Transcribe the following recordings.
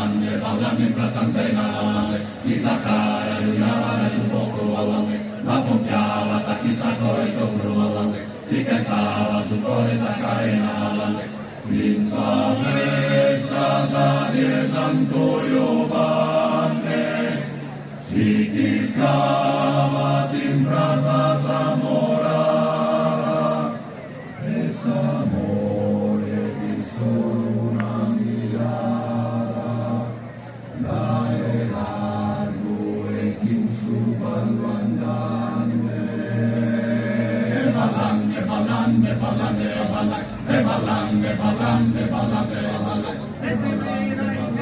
ballando in pratanzena all'anne, di saccara l'uniava su poco all'anne, la pompiava tacchi sacco e sopra all'anne, si cantava su cuore saccarena all'anne, in sa festa sa die Santorio panne, si tircava in prata Zamorara, e s'amore di solo una mirada, la e largo e chi su ballande, ballande, ballande, ballande, ballande, ballande, ballande, ballande, ballande, e primera in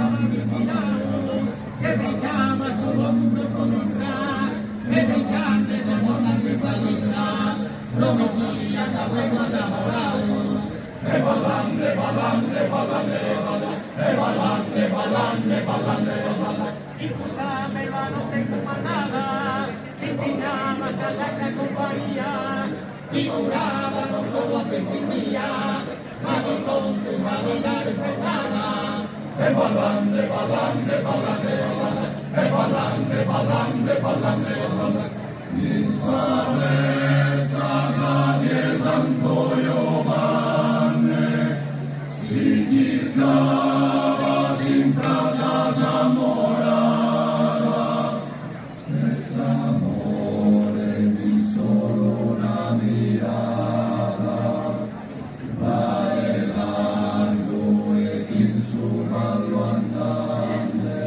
che brillava sull'ombro come sa, e brillante del mondo che fa lo sa, prometía da fuego zamorano. e ballande, ballande, ballande, ballande, ballande, ballande, ballande, Y posame la noche comandada, empinaba salada compañía, y curaba no solo a pesimia, ma que con tus habilidades respetaba. e ballande, ballande, ballande, ballande, e ballande, ballande, ballande, ballande, in sa festa sa die Santorio panne, si tircava in prata Zamorara, e s'amore di solo una mirada, va e largo e in su ballo andante,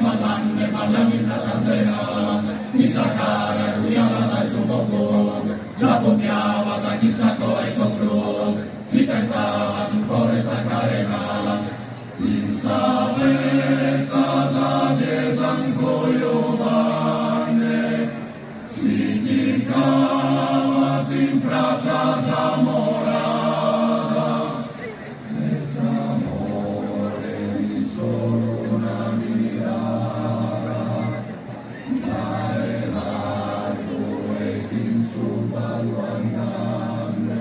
ballande, ballando in pratanzena all'anne, di saccara l'uniava dai su poco, la pompiava da chi sacco e sopra, si cantava su cuore saccarena all'anne, in sa festa sa die Santorio panne, si tircava in prata Zamorara, e s'amore di solo una mirada, la e largo e in su ballo andante,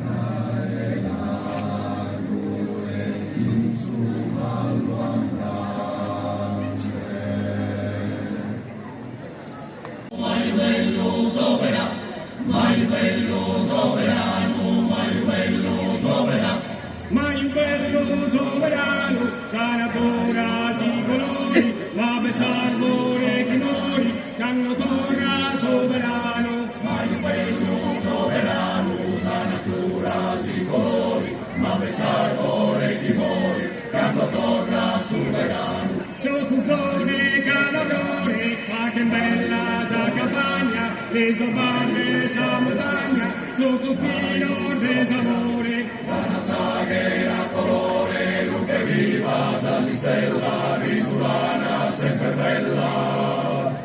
la e largo e in su ballo andante. Mai bello sovrano, mai bello sovrano, mai bello sovrano, Mai bello sovrano, sanatora si colori, ma besarvore che mori, canno torna sovrano. mai bello sovrano, sa natura si colori, ma besar ore timori, quando torna sovrano. Sospensore canavrone, fa che bella sa campagna, le zobarde sa montagna, su sospiro desamore. Una saghera colore, luce viva, sa si stella, risulana, sempre bella.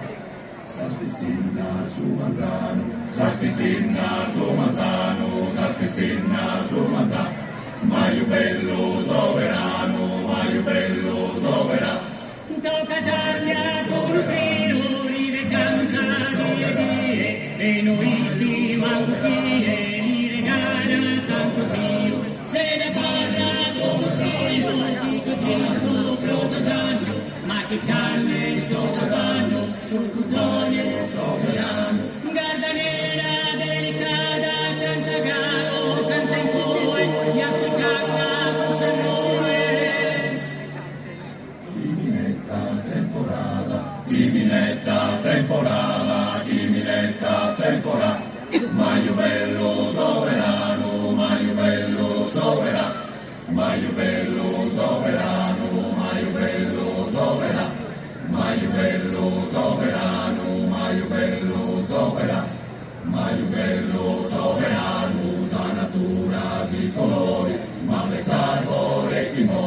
Sa spizzina su manzano, sa spizzina su manzano, sa spizzina su manzano, mai bello sovrano, mai bello sovrano. Tocca giarnia con un trino, ride canta die die, e noisti mangutie, mi regala santo Dio, se ne parla come figlio, Gesù Cristo, Frosa Santo, ma che calle il suo vanno, sul cuzzone sovrano, garda nera delicata, canta gallo, canta in cuore, e a si canta con sangue. Chiminetta temporada, chiminetta temporada, Maio bello sovrano, Maio bello sovrano, Maio bello sovrano, Maio bello sovrano, Maio bello sovrano, Maio bello sovrano, Maio bello sovrano, sa natura si colori, ma le salvo e chi muore.